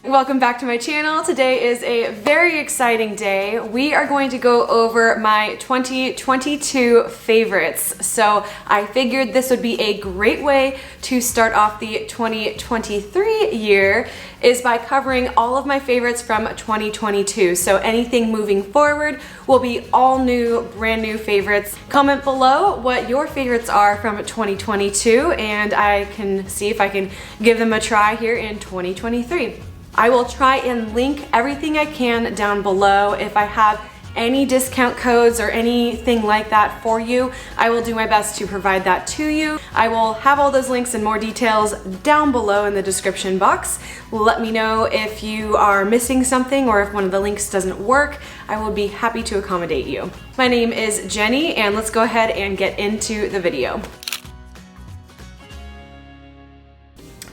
Welcome back to my channel. Today is a very exciting day. We are going to go over my 2022 favorites. So I figured this would be a great way to start off the 2023 year is by covering all of my favorites from 2022. So anything moving forward will be all new, brand new favorites. Comment below what your favorites are from 2022 and I can see if I can give them a try here in 2023. I will try and link everything I can down below. If I have any discount codes or anything like that for you, I will do my best to provide that to you. I will have all those links and more details down below in the description box. Let me know if you are missing something or if one of the links doesn't work. I will be happy to accommodate you. My name is Jenny and let's go ahead and get into the video.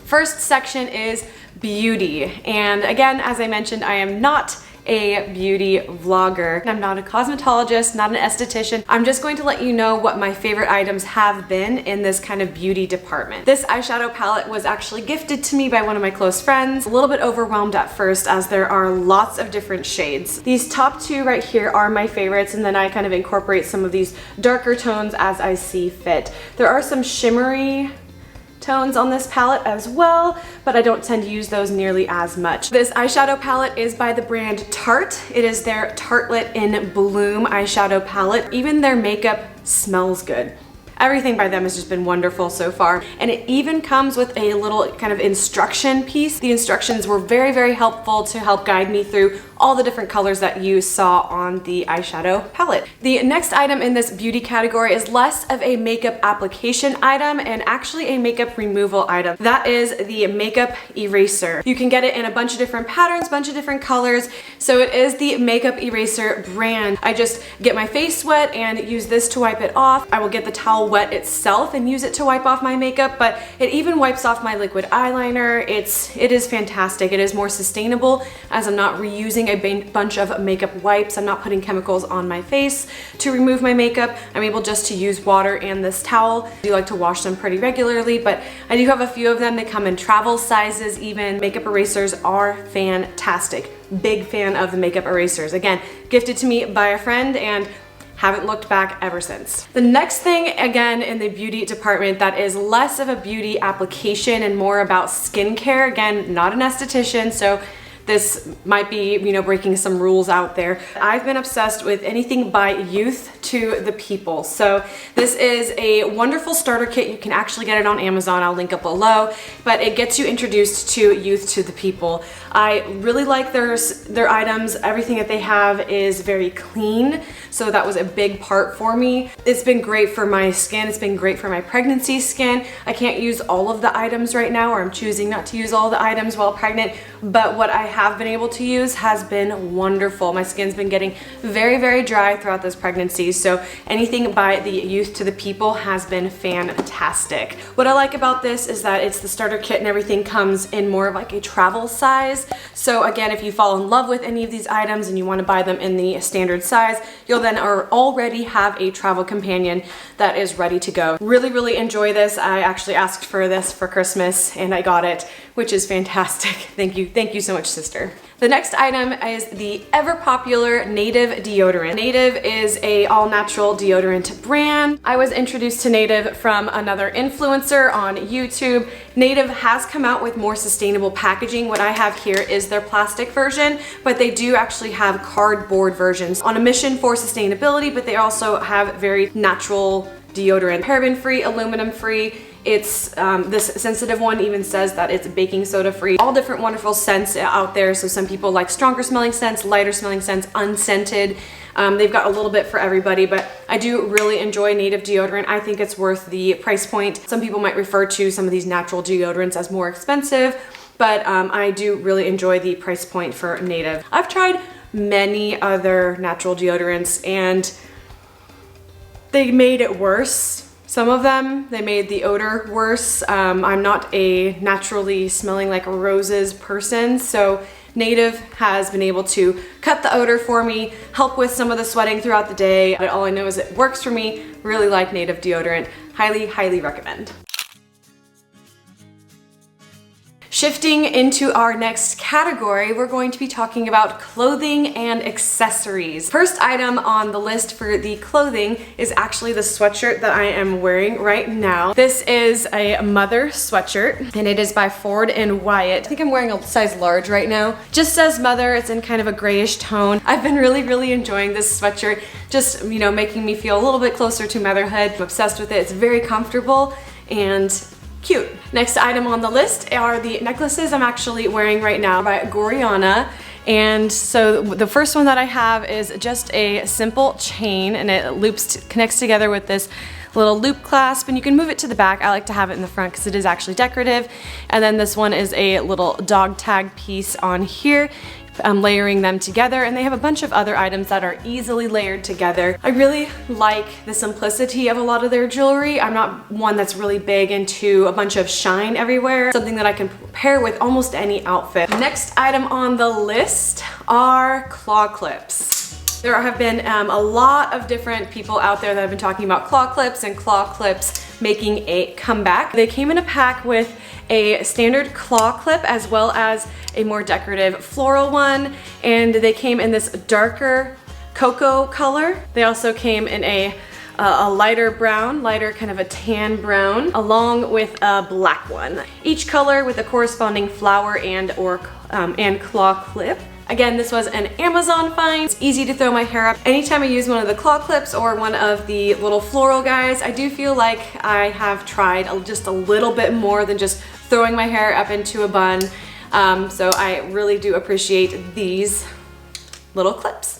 First section is beauty. And again, as I mentioned, I am not a beauty vlogger. I'm not a cosmetologist, not an esthetician. I'm just going to let you know what my favorite items have been in this kind of beauty department. This eyeshadow palette was actually gifted to me by one of my close friends. A little bit overwhelmed at first as there are lots of different shades. These top two right here are my favorites, and then I kind of incorporate some of these darker tones as I see fit. There are some shimmery tones on this palette as well, but I don't tend to use those nearly as much. This eyeshadow palette is by the brand Tarte. It is their Tartelette in Bloom eyeshadow palette. Even their makeup smells good. Everything by them has just been wonderful so far. And it even comes with a little kind of instruction piece. The instructions were very, very helpful to help guide me through all the different colors that you saw on the eyeshadow palette. The next item in this beauty category is less of a makeup application item and actually a makeup removal item. That is the makeup eraser. You can get it in a bunch of different patterns, bunch of different colors. So it is the makeup eraser brand. I just get my face wet and use this to wipe it off. I will get the towel wet itself and use it to wipe off my makeup, but it even wipes off my liquid eyeliner. It is fantastic. It is more sustainable as I'm not reusing a bunch of makeup wipes. I'm not putting chemicals on my face to remove my makeup. I'm able just to use water and this towel. I do like to wash them pretty regularly, but I do have a few of them. They come in travel sizes even. Makeup erasers are fantastic. Big fan of the makeup erasers. Again, gifted to me by a friend and haven't looked back ever since. The next thing, again, in the beauty department that is less of a beauty application and more about skincare. Again, not an esthetician, so this might be, breaking some rules out there. I've been obsessed with anything by Youth to the People. So this is a wonderful starter kit. You can actually get it on Amazon. I'll link it below, but it gets you introduced to Youth to the People. I really like their items. Everything that they have is very clean. So that was a big part for me. It's been great for my skin. It's been great for my pregnancy skin. I can't use all of the items right now, or I'm choosing not to use all the items while pregnant, but what I have been able to use has been wonderful. My skin's been getting very, very dry throughout this pregnancy, so anything by the Youth to the People has been fantastic. What I like about this is that it's the starter kit and everything comes in more of like a travel size. So again, if you fall in love with any of these items and you want to buy them in the standard size, you'll then already have a travel companion that is ready to go. Really, really enjoy this. I actually asked for this for Christmas and I got it, which is fantastic. Thank you so much, sister. The next item is the ever popular Native deodorant. Native is a all-natural deodorant brand. I was introduced to Native from another influencer on YouTube. Native has come out with more sustainable packaging. What I have here is their plastic version, but they do actually have cardboard versions on a mission for sustainability, but they also have very natural deodorant, paraben-free, aluminum-free. It's this sensitive one even says that it's baking soda free. All different wonderful scents out there. So some people like stronger smelling scents, lighter smelling scents, unscented. They've got a little bit for everybody, but I do really enjoy Native deodorant. I think it's worth the price point. Some people might refer to some of these natural deodorants as more expensive, but I do really enjoy the price point for Native. I've tried many other natural deodorants and they made it worse. Some of them, they made the odor worse. I'm not a naturally smelling like roses person, so Native has been able to cut the odor for me, help with some of the sweating throughout the day. But all I know is it works for me. Really like Native deodorant. Highly, highly recommend. Shifting into our next category, we're going to be talking about clothing and accessories. First item on the list for the clothing is actually the sweatshirt that I am wearing right now. This is a mother sweatshirt and it is by Ford and Wyatt. I think I'm wearing a size large right now. Just says mother, it's in kind of a grayish tone. I've been really enjoying this sweatshirt, just, you know, making me feel a little bit closer to motherhood. I'm obsessed with it. It's very comfortable and cute. Next item on the list are the necklaces I'm actually wearing right now by Gorjana. And so the first one that I have is just a simple chain, and it connects together with this little loop clasp, and you can move it to the back. I like to have it in the front because it is actually decorative. And then this one is a little dog tag piece on here. I'm layering them together, and they have a bunch of other items that are easily layered together. I really like the simplicity of a lot of their jewelry. I'm not one that's really big into a bunch of shine everywhere, something that I can pair with almost any outfit. Next item on the list are claw clips. There have been a lot of different people out there that have been talking about claw clips and claw clips making a comeback. They came in a pack with a standard claw clip as well as a more decorative floral one, and they came in this darker cocoa color. They also came in a lighter brown, lighter kind of a tan brown, along with a black one. Each color with a corresponding flower and claw clip. Again, this was an Amazon find. It's easy to throw my hair up. Anytime I use one of the claw clips or one of the little floral guys, I do feel like I have tried just a little bit more than just throwing my hair up into a bun. So I really do appreciate these little clips.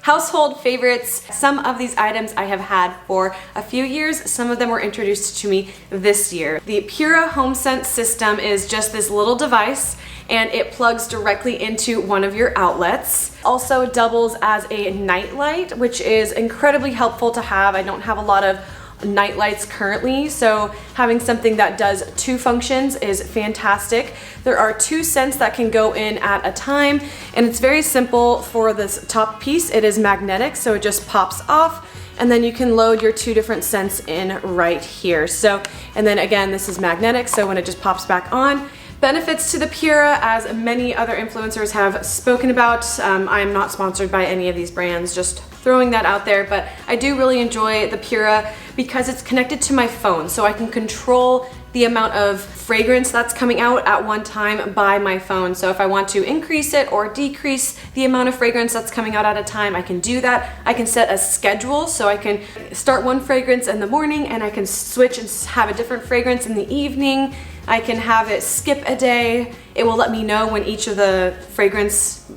Household favorites. Some of these items I have had for a few years. Some of them were introduced to me this year. The Pura Home Scent system is just this little device, and it plugs directly into one of your outlets. Also doubles as a night light, which is incredibly helpful to have. I don't have a lot of night lights currently, so having something that does two functions is fantastic. There are 2 scents that can go in at a time, and it's very simple. For this top piece, it is magnetic, so it just pops off, and then you can load your 2 different scents in right here. So, and then again, this is magnetic, so when it just pops back on. Benefits to the Pura, as many other influencers have spoken about. I am not sponsored by any of these brands, just throwing that out there, but I do really enjoy the Pura because it's connected to my phone, so I can control the amount of fragrance that's coming out at one time by my phone. So if I want to increase it or decrease the amount of fragrance that's coming out at a time, I can do that. I can set a schedule, so I can start one fragrance in the morning and I can switch and have a different fragrance in the evening. I can have it skip a day. It will let me know when each of the fragrance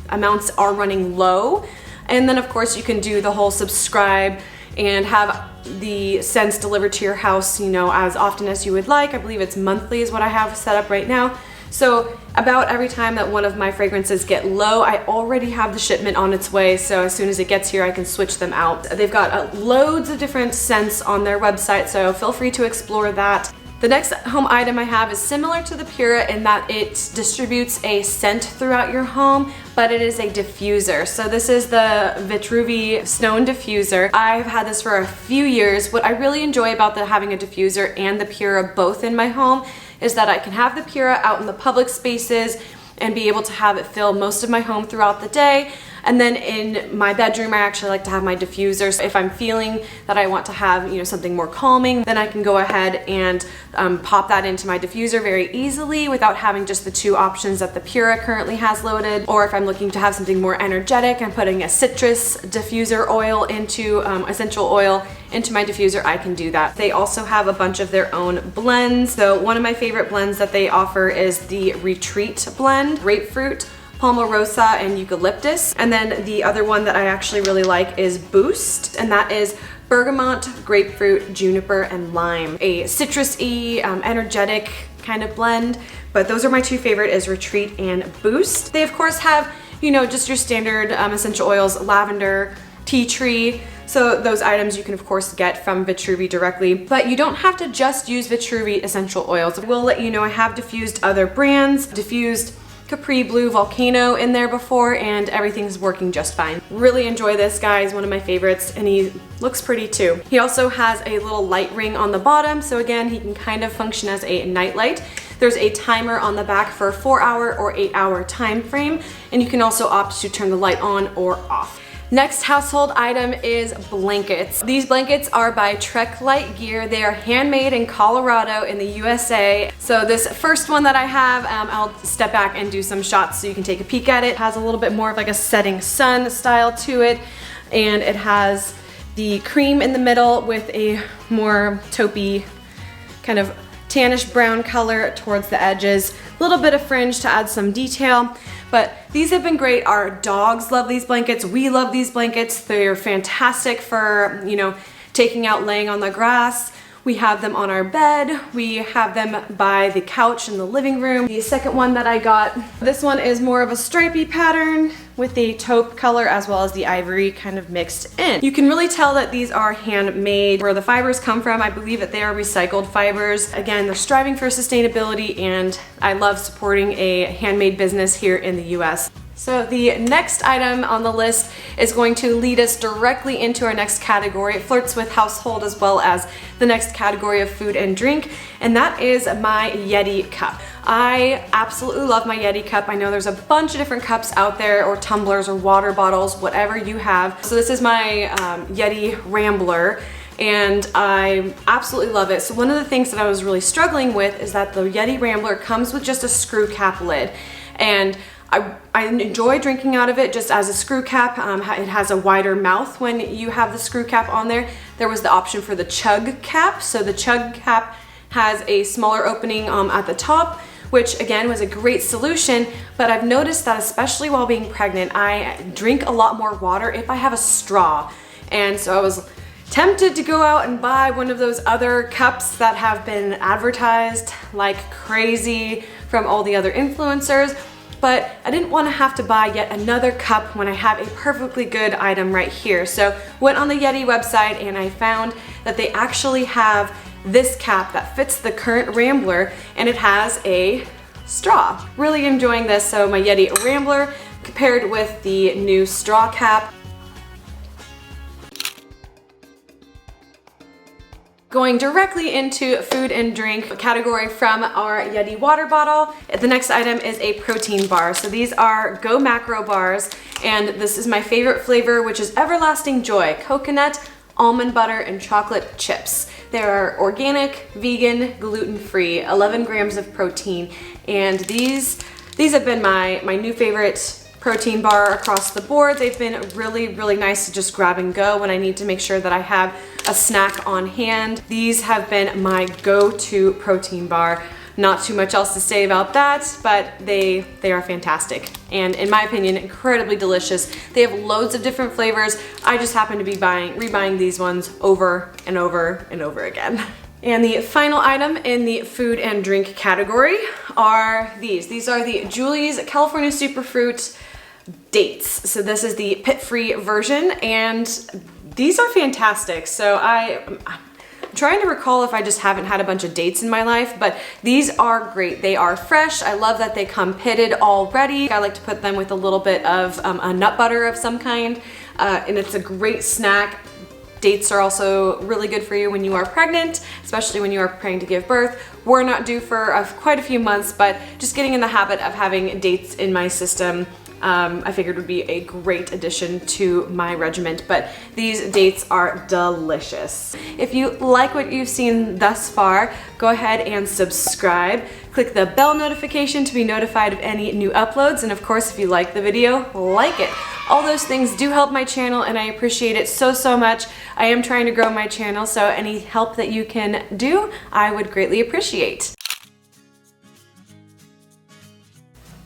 amounts are running low. And then of course you can do the whole subscribe and have the scents delivered to your house, you know, as often as you would like. I believe it's monthly is what I have set up right now. So about every time that one of my fragrances get low, I already have the shipment on its way. So as soon as it gets here, I can switch them out. They've got loads of different scents on their website, so feel free to explore that. The next home item I have is similar to the Pura in that it distributes a scent throughout your home, but it is a diffuser. So this is the VITRUVI Stone Diffuser. I've had this for a few years. What I really enjoy about having a diffuser and the Pura both in my home is that I can have the Pura out in the public spaces and be able to have it fill most of my home throughout the day. And then in my bedroom, I actually like to have my diffuser. So if I'm feeling that I want to have, you know, something more calming, then I can go ahead and pop that into my diffuser very easily without having just the 2 options that the Pura currently has loaded. Or if I'm looking to have something more energetic, I'm putting a citrus diffuser oil into essential oil into my diffuser, I can do that. They also have a bunch of their own blends. So one of my favorite blends that they offer is the Retreat blend, grapefruit, Palmarosa, and eucalyptus. And then the other one that I actually really like is Boost, and that is bergamot, grapefruit, juniper, and lime. A citrusy, energetic kind of blend, but those are my 2 favorite, is Retreat and Boost. They of course have, you know, just your standard essential oils, lavender, tea tree. So those items you can of course get from VITRUVI directly, but you don't have to just use VITRUVI essential oils. I will let you know I have diffused other brands, diffused Capri Blue Volcano in there before, and everything's working just fine. Really enjoy this guy, he's one of my favorites, and he looks pretty too. He also has a little light ring on the bottom, so again, he can kind of function as a night light. There's a timer on the back for a 4-hour or 8-hour time frame, and you can also opt to turn the light on or off. Next household item is blankets. These blankets are by Trek Light Gear. They are handmade in Colorado in the USA. So this first one that I have, I'll step back and do some shots so you can take a peek at it. It has a little bit more of like a setting sun style to it, and it has the cream in the middle with a more taupey kind of tannish brown color towards the edges. A little bit of fringe to add some detail. But these have been great. Our dogs love these blankets. We love these blankets. They're fantastic for, you know, taking out, laying on the grass. We have them on our bed. We have them by the couch in the living room. The second one that I got, this one is more of a stripy pattern with the taupe color as well as the ivory kind of mixed in. You can really tell that these are handmade. Where the fibers come from, I believe that they are recycled fibers. Again, they're striving for sustainability, and I love supporting a handmade business here in the US. So the next item on the list is going to lead us directly into our next category. It flirts with household as well as the next category of food and drink, and that is my YETI cup. I absolutely love my YETI cup. I know there's a bunch of different cups out there, or tumblers or water bottles, whatever you have. So this is my YETI Rambler, and I absolutely love it. So one of the things that I was really struggling with is that the YETI Rambler comes with just a screw cap lid, and I enjoy drinking out of it just as a screw cap. It has a wider mouth when you have the screw cap on there. There was the option for the Chug cap. So the Chug cap has a smaller opening at the top, which again was a great solution, but I've noticed that especially while being pregnant, I drink a lot more water if I have a straw. And so I was tempted to go out and buy one of those other cups that have been advertised like crazy from all the other influencers, but I didn't want to have to buy yet another cup when I have a perfectly good item right here. So went on the YETI website and I found that they actually have this cap that fits the current Rambler, and it has a straw. Really enjoying this. So my YETI Rambler paired with the new straw cap. Going directly into food and drink category from our YETI water bottle, the next item is a protein bar. So these are GoMacro Bars, and this is my favorite flavor, which is Everlasting Joy, coconut, almond butter, and chocolate chips. They are organic, vegan, gluten-free, 11 grams of protein, and these have been my new favorite protein bar across the board. They've been really, really nice to just grab and go when I need to make sure that I have a snack on hand. These have been my go-to protein bar. Not too much else to say about that, but they are fantastic. And in my opinion, incredibly delicious. They have loads of different flavors. I just happen to be rebuying these ones over and over and over again. And the final item in the food and drink category are these. These are the Joolies California Superfruit dates. So this is the pit-free version, and these are fantastic. So I'm trying to recall if I just haven't had a bunch of dates in my life, but these are great. They are fresh. I love that they come pitted already. I like to put them with a little bit of a nut butter of some kind, and it's a great snack. Dates are also really good for you when you are pregnant, especially when you are preparing to give birth. We're not due for quite a few months, but just getting in the habit of having dates in my system, I figured would be a great addition to my regimen. But these dates are delicious. If you like what you've seen thus far, go ahead and subscribe. Click the bell notification to be notified of any new uploads, and of course, if you like the video, like it. All those things do help my channel, and I appreciate it so much. I am trying to grow my channel, so any help that you can do, I would greatly appreciate.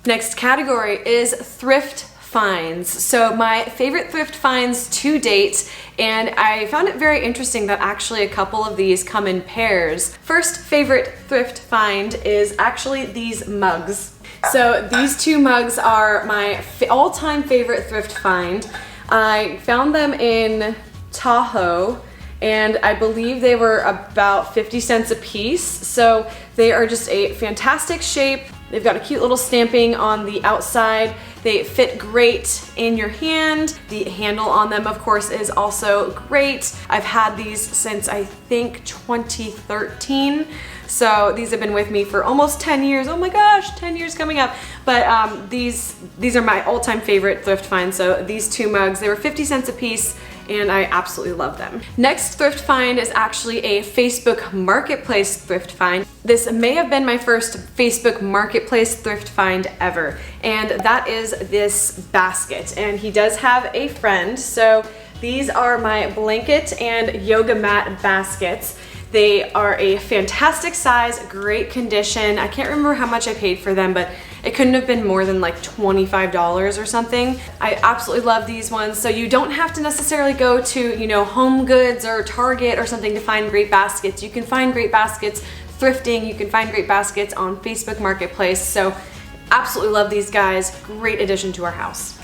Next category is Thrift Finds. So my favorite Thrift Finds to date, and I found it very interesting that actually a couple of these come in pairs. First favorite Thrift Find is actually these mugs. So these two mugs are my all-time favorite Thrift Find. I found them in Tahoe, and I believe they were about 50 cents a piece. So they are just a fantastic shape. They've got a cute little stamping on the outside. They fit great in your hand. The handle on them, of course, is also great. I've had these since I think 2013. So these have been with me for almost 10 years. Oh my gosh, 10 years coming up. But these are my all-time favorite thrift finds. So these two mugs, they were 50 cents a piece, and I absolutely love them. Next thrift find is actually a Facebook Marketplace thrift find. This may have been my first Facebook Marketplace thrift find ever, and that is this basket. And he does have a friend, so these are my blanket and yoga mat baskets. They are a fantastic size, great condition. I can't remember how much I paid for them, but it couldn't have been more than like $25 or something. I absolutely love these ones. So you don't have to necessarily go to, you know, Home Goods or Target or something to find great baskets. You can find great baskets thrifting. You can find great baskets on Facebook Marketplace. So absolutely love these guys. Great addition to our house.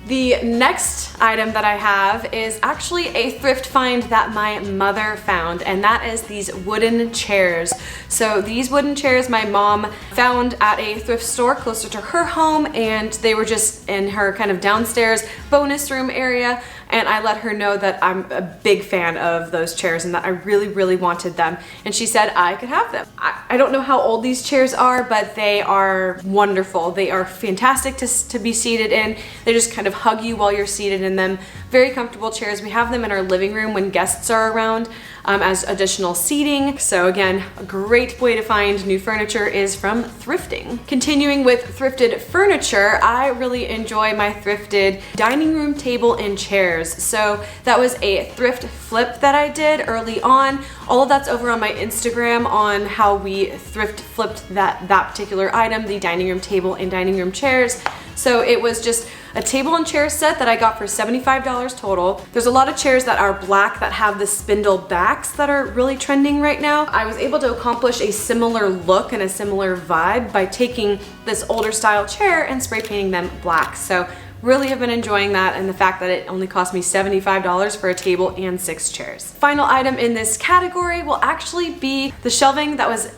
The next item that I have is actually a thrift find that my mother found, and that is these wooden chairs. So these wooden chairs my mom found at a thrift store closer to her home, and they were just in her kind of downstairs bonus room area, and I let her know that I'm a big fan of those chairs and that I really, really wanted them, and she said I could have them. I don't know how old these chairs are, but they are wonderful. They are fantastic to be seated in. They just kind of hug you while you're seated in them. Very comfortable chairs. We have them in our living room when guests are around as additional seating. So again, a great way to find new furniture is from thrifting. Continuing with thrifted furniture, I really enjoy my thrifted dining room table and chairs. So that was a thrift flip that I did early on. All of that's over on my Instagram on how we thrift flipped that particular item, the dining room table and dining room chairs. So it was just a table and chair set that I got for $75 total. There's a lot of chairs that are black that have the spindle backs that are really trending right now. I was able to accomplish a similar look and a similar vibe by taking this older style chair and spray painting them black. So really have been enjoying that, and the fact that it only cost me $75 for a table and 6 chairs. Final item in this category will actually be the shelving that was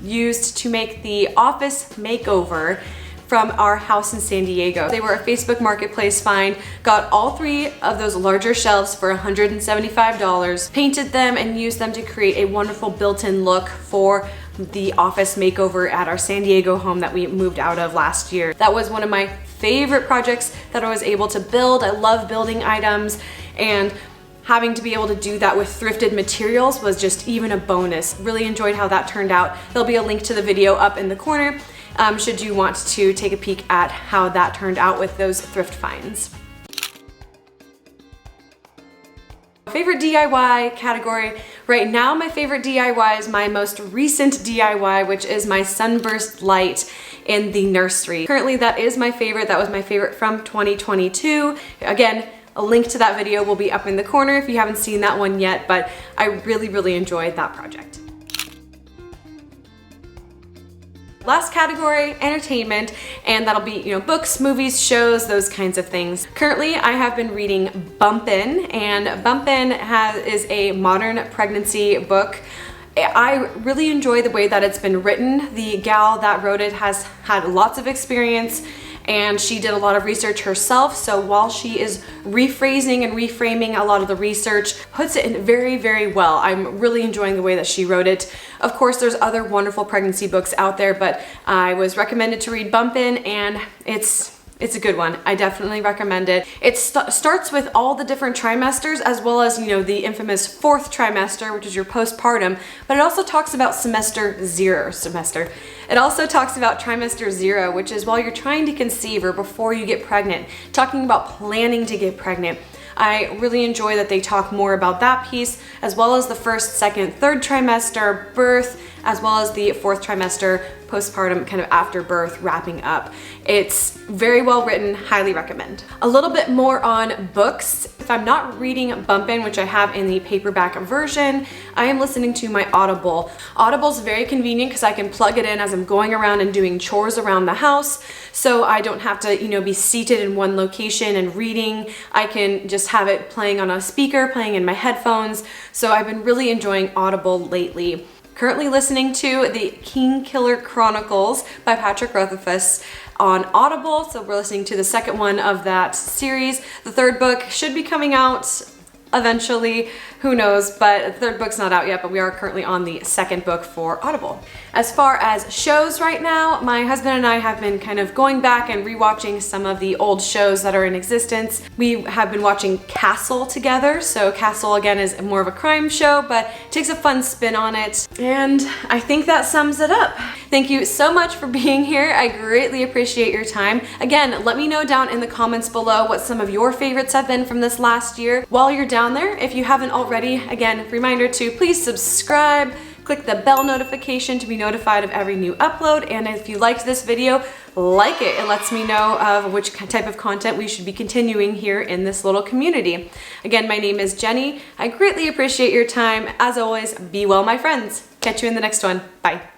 used to make the office makeover from our house in San Diego. They were a Facebook Marketplace find, got all 3 of those larger shelves for $175, painted them and used them to create a wonderful built-in look for the office makeover at our San Diego home that we moved out of last year. That was one of my favorite projects that I was able to build. I love building items, and having to be able to do that with thrifted materials was just even a bonus. Really enjoyed how that turned out. There'll be a link to the video up in the corner should you want to take a peek at how that turned out with those thrift finds. Favorite DIY category. Right now my favorite DIY is my most recent DIY, which is my sunburst light in the nursery. Currently that is my favorite. That was my favorite from 2022. Again, a link to that video will be up in the corner if you haven't seen that one yet, but I really, really enjoyed that project. Last category, entertainment, and that'll be, you know, books, movies, shows, those kinds of things. Currently, I have been reading Bumpin, and Bumpin is a modern pregnancy book. I really enjoy the way that it's been written. The gal that wrote it has had lots of experience, and she did a lot of research herself, so while she is rephrasing and reframing a lot of the research, puts it in very, very well. I'm really enjoying the way that she wrote it. Of course, there's other wonderful pregnancy books out there, but I was recommended to read Bumpin, and it's a good one. I definitely recommend it. It starts with all the different trimesters, as well as, you know, the infamous 4th trimester, which is your postpartum, but it also talks about It also talks about trimester 0, which is while you're trying to conceive or before you get pregnant, talking about planning to get pregnant. I really enjoy that they talk more about that piece, as well as the 1st, 2nd, 3rd trimester, birth, as well as the 4th trimester, postpartum, kind of after birth, wrapping up. It's very well written, highly recommend. A little bit more on books. If I'm not reading Bumpin, which I have in the paperback version, I am listening to my Audible. Audible's very convenient because I can plug it in as I'm going around and doing chores around the house, so I don't have to, you know, be seated in one location and reading. I can just have it playing on a speaker, playing in my headphones, so I've been really enjoying Audible lately. currently listening to the Kingkiller Chronicles by Patrick Rothfuss on Audible. So we're listening to the second one of that series. The third book should be coming out eventually, who knows, but the third book's not out yet, but we are currently on the second book for Audible. As far as shows right now, my husband and I have been kind of going back and rewatching some of the old shows that are in existence. We have been watching Castle together. So Castle, again, is more of a crime show, but takes a fun spin on it. And I think that sums it up. Thank you so much for being here. I greatly appreciate your time. Again, let me know down in the comments below what some of your favorites have been from this last year. While you're down there, if you haven't already, again, reminder to please subscribe, click the bell notification to be notified of every new upload, and if you liked this video, like it. It lets me know of which type of content we should be continuing here in this little community. Again, my name is Jenny. I greatly appreciate your time. As always, be well, my friends. Catch you in the next one. Bye.